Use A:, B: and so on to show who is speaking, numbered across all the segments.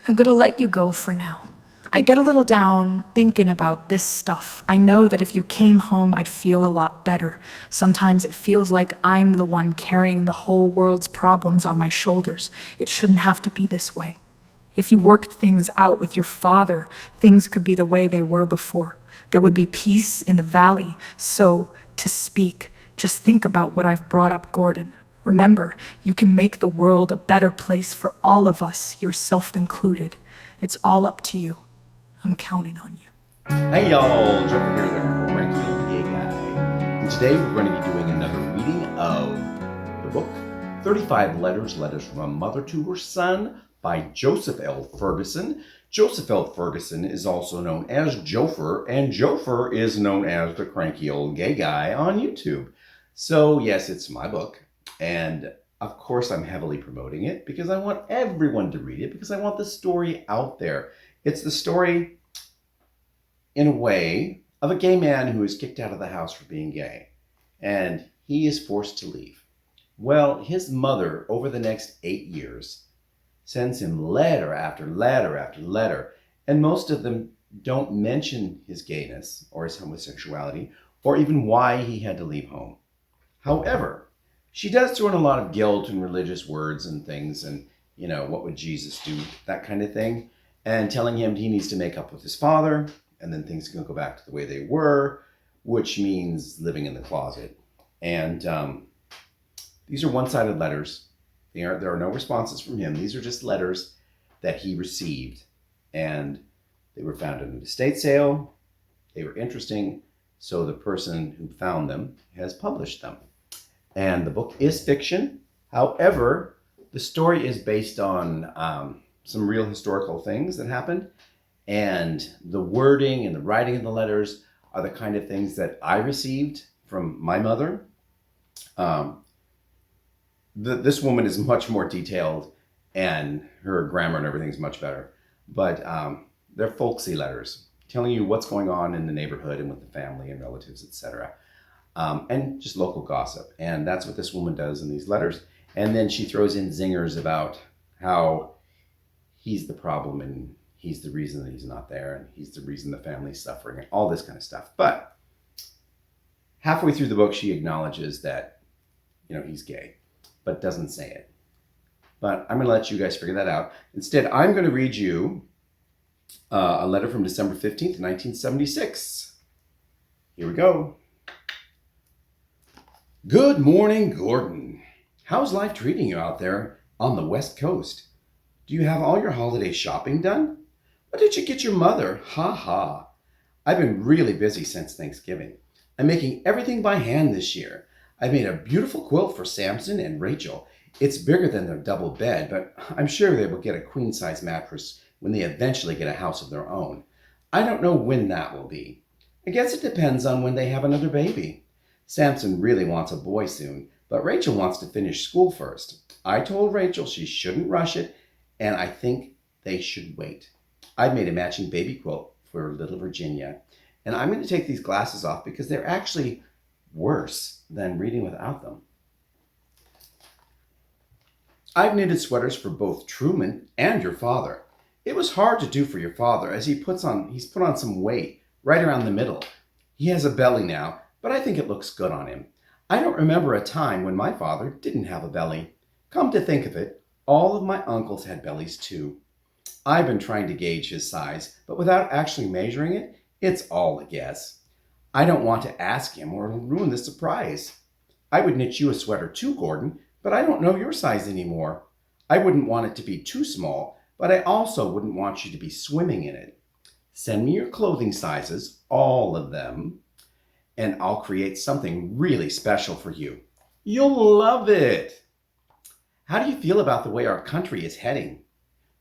A: I'm gonna let you go for now. I get a little down thinking about this stuff. I know that if you came home, I'd feel a lot better. Sometimes it feels like I'm the one carrying the whole world's problems on my shoulders. It shouldn't have to be this way. If you worked things out with your father, things could be the way they were before. There would be peace in the valley, so to speak. Just think about what I've brought up, Gordon. Remember, you can make the world a better place for all of us, yourself included. It's all up to you. I'm counting on you.
B: Hey y'all, Joker here, the Cranky old gay guy. And today we're going to be doing another reading of the book 35 Letters from a Mother to Her Son by Joseph L. Ferguson. Joseph L. Ferguson is also known as Jofer, and Jofer is known as the Cranky Old Gay Guy on YouTube. So yes, it's my book, and of course I'm heavily promoting it because I want everyone to read it, because I want the story out there. It's the story, in a way, of a gay man who is kicked out of the house for being gay, and he is forced to leave. Well, his mother, over the next 8 years, sends him letter after letter after letter, and most of them don't mention his gayness or his homosexuality or even why he had to leave home. However, she does throw in a lot of guilt and religious words and things, and, what would Jesus do, that kind of thing, and telling him he needs to make up with his father, and then things can go back to the way they were, which means living in the closet. And these are one-sided letters. There are no responses from him. These are just letters that he received, and they were found in an estate sale. They were interesting, so the person who found them has published them. And the book is fiction. However, the story is based on some real historical things that happened, and the wording and the writing of the letters are the kind of things that I received from my mother. This woman is much more detailed, and her grammar and everything is much better. But they're folksy letters, telling you what's going on in the neighborhood and with the family and relatives, etc. And just local gossip. And that's what this woman does in these letters. And then she throws in zingers about how he's the problem and he's the reason that he's not there, and he's the reason the family's suffering, and all this kind of stuff. But halfway through the book, she acknowledges that, he's gay, but doesn't say it. But I'm going to let you guys figure that out. Instead, I'm going to read you a letter from December 15th, 1976. Here we go. Good morning, Gordon. How's life treating you out there on the West Coast? Do you have all your holiday shopping done? What did you get your mother? Ha ha. I've been really busy since Thanksgiving. I'm making everything by hand this year. I made a beautiful quilt for Samson and Rachel. It's bigger than their double bed, but I'm sure they will get a queen-size mattress when they eventually get a house of their own. I don't know when that will be. I guess it depends on when they have another baby. Samson really wants a boy soon, but Rachel wants to finish school first. I told Rachel she shouldn't rush it, and I think they should wait. I've made a matching baby quilt for little Virginia, and I'm going to take these glasses off because they're actually worse than reading without them. I've knitted sweaters for both Truman and your father. It was hard to do for your father, as he's put on some weight right around the middle. He has a belly now, but I think it looks good on him. I don't remember a time when my father didn't have a belly. Come to think of it, all of my uncles had bellies too. I've been trying to gauge his size, but without actually measuring it, it's all a guess. I don't want to ask him or it'll ruin the surprise. I would knit you a sweater too, Gordon, but I don't know your size anymore. I wouldn't want it to be too small, but I also wouldn't want you to be swimming in it. Send me your clothing sizes, all of them, and I'll create something really special for you. You'll love it. How do you feel about the way our country is heading?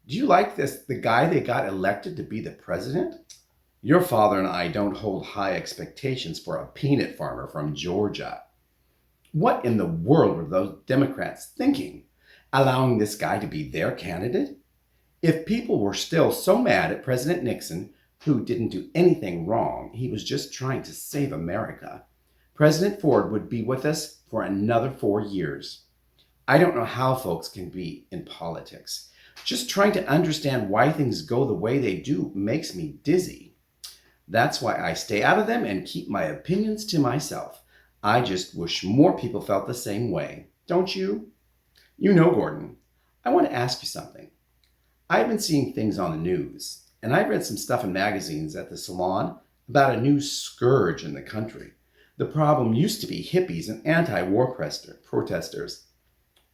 B: Do you like the guy they got elected to be the president? Your father and I don't hold high expectations for a peanut farmer from Georgia. What in the world were those Democrats thinking, allowing this guy to be their candidate? If people were still so mad at President Nixon, who didn't do anything wrong, he was just trying to save America, President Ford would be with us for another 4 years. I don't know how folks can be in politics. Just trying to understand why things go the way they do makes me dizzy. That's why I stay out of them and keep my opinions to myself. I just wish more people felt the same way. Don't you? You know, Gordon, I want to ask you something. I've been seeing things on the news, and I've read some stuff in magazines at the salon about a new scourge in the country. The problem used to be hippies and anti-war protesters.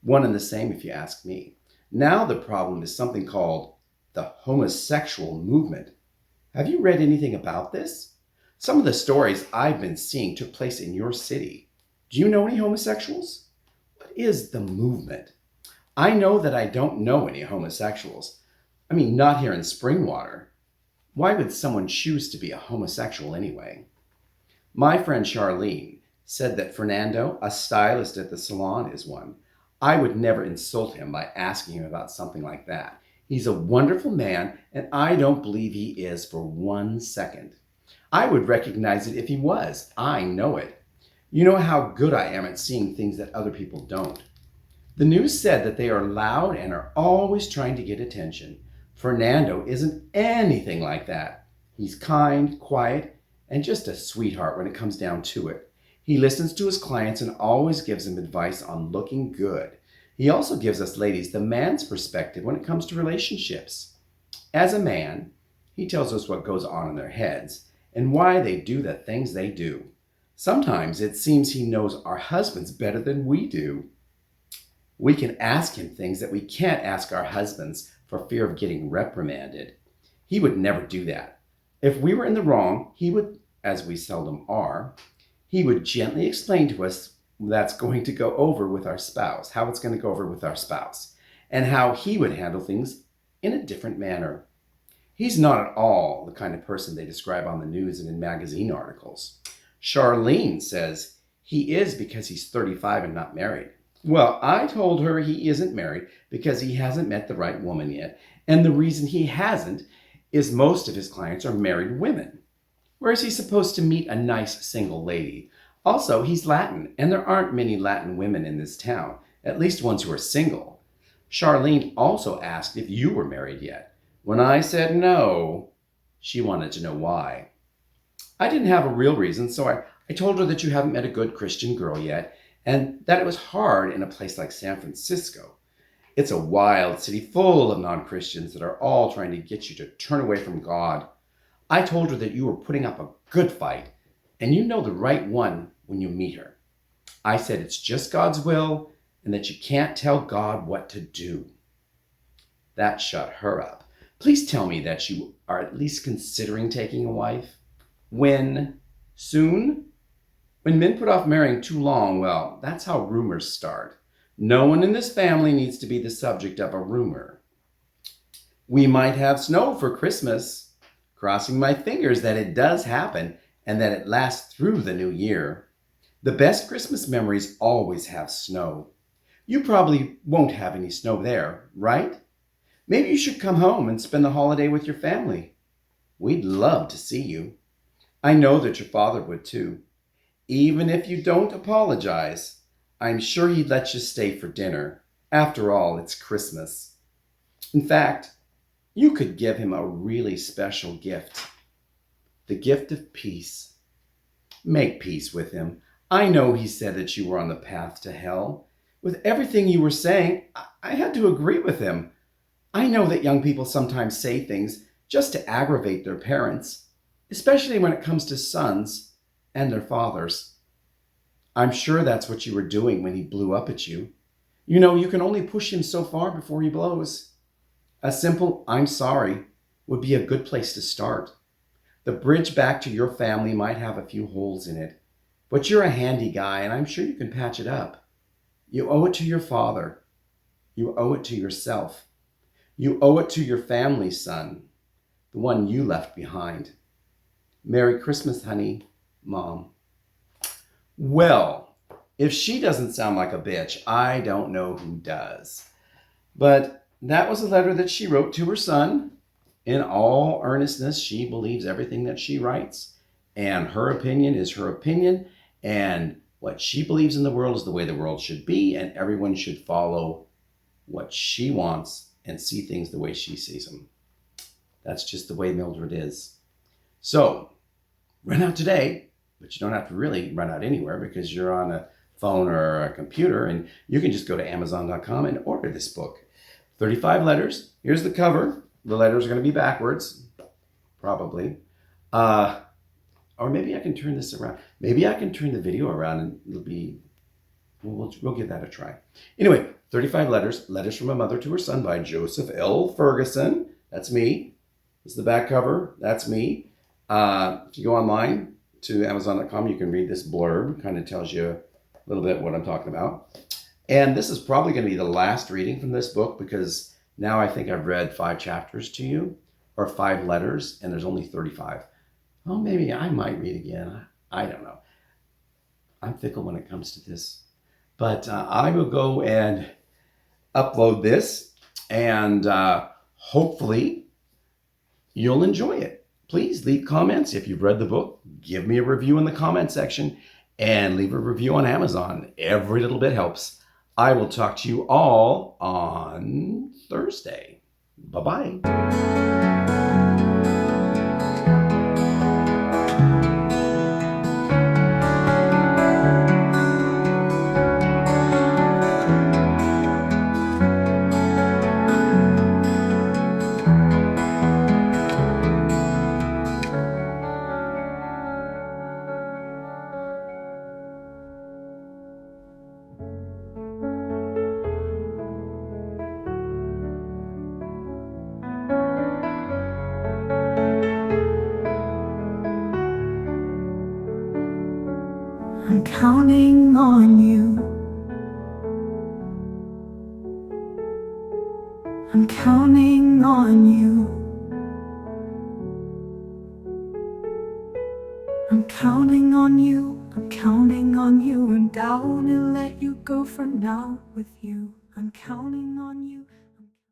B: One and the same, if you ask me. Now the problem is something called the homosexual movement. Have you read anything about this? Some of the stories I've been seeing took place in your city. Do you know any homosexuals? What is the movement? I know that I don't know any homosexuals. I mean, not here in Springwater. Why would someone choose to be a homosexual anyway? My friend Charlene said that Fernando, a stylist at the salon, is one. I would never insult him by asking him about something like that. He's a wonderful man, and I don't believe he is for 1 second. I would recognize it if he was. I know it. You know how good I am at seeing things that other people don't. The news said that they are loud and are always trying to get attention. Fernando isn't anything like that. He's kind, quiet, and just a sweetheart when it comes down to it. He listens to his clients and always gives them advice on looking good. He also gives us ladies the man's perspective when it comes to relationships. As a man, he tells us what goes on in their heads and why they do the things they do. Sometimes it seems he knows our husbands better than we do. We can ask him things that we can't ask our husbands for fear of getting reprimanded. He would never do that. If we were in the wrong, he would, as we seldom are, he would gently explain to us that's going to go over with our spouse, how it's going to go over with our spouse, and how he would handle things in a different manner. He's not at all the kind of person they describe on the news and in magazine articles. Charlene says he is because he's 35 and not married. Well, I told her he isn't married because he hasn't met the right woman yet, and the reason he hasn't is most of his clients are married women. Where is he supposed to meet a nice single lady? Also, he's Latin, and there aren't many Latin women in this town, at least ones who are single. Charlene also asked if you were married yet. When I said no, she wanted to know why. I didn't have a real reason, so I told her that you haven't met a good Christian girl yet, and that it was hard in a place like San Francisco. It's a wild city full of non-Christians that are all trying to get you to turn away from God. I told her that you were putting up a good fight, and you know the right one when you meet her. I said it's just God's will, and that you can't tell God what to do. That shut her up. Please tell me that you are at least considering taking a wife. When? Soon? When men put off marrying too long, well, that's how rumors start. No one in this family needs to be the subject of a rumor. We might have snow for Christmas. Crossing my fingers that it does happen and that it lasts through the new year. The best Christmas memories always have snow. You probably won't have any snow there, right? Maybe you should come home and spend the holiday with your family. We'd love to see you. I know that your father would too. Even if you don't apologize, I'm sure he'd let you stay for dinner. After all, it's Christmas. In fact, you could give him a really special gift. The gift of peace. Make peace with him. I know he said that you were on the path to hell. With everything you were saying, I had to agree with him. I know that young people sometimes say things just to aggravate their parents, especially when it comes to sons and their fathers. I'm sure that's what you were doing when he blew up at you. You know, you can only push him so far before he blows. A simple "I'm sorry" would be a good place to start. The bridge back to your family might have a few holes in it, but you're a handy guy and I'm sure you can patch it up. You owe it to your father. You owe it to yourself. You owe it to your family, son, the one you left behind. Merry Christmas, honey, Mom. Well, if she doesn't sound like a bitch, I don't know who does. But that was a letter that she wrote to her son. In all earnestness, she believes everything that she writes, and her opinion is her opinion, and what she believes in the world is the way the world should be, and everyone should follow what she wants and see things the way she sees them. That's just the way Mildred is. So, run out today, but you don't have to really run out anywhere because you're on a phone or a computer, and you can just go to Amazon.com and order this book. 35 letters. Here's the cover. The letters are going to be backwards, probably. Or maybe I can turn this around. Maybe I can turn the video around and it'll be, we'll give that a try. Anyway, 35 letters. Letters from a Mother to Her Son by Joseph L. Ferguson. That's me. This is the back cover. That's me. If you go online to Amazon.com, you can read this blurb. Kind of tells you a little bit what I'm talking about. And this is probably going to be the last reading from this book because now I think I've read 5 chapters to you, or 5 letters, and there's only 35. Well, maybe I might read again. I don't know. I'm fickle when it comes to this. But I will go and upload this, and hopefully you'll enjoy it. Please leave comments. If you've read the book, give me a review in the comment section, and leave a review on Amazon. Every little bit helps. I will talk to you all on Thursday. Bye-bye.
A: I'm counting on you. I'm counting on you. I'm counting on you. I'm counting on you. And I won't let you go for now with you. I'm counting on you.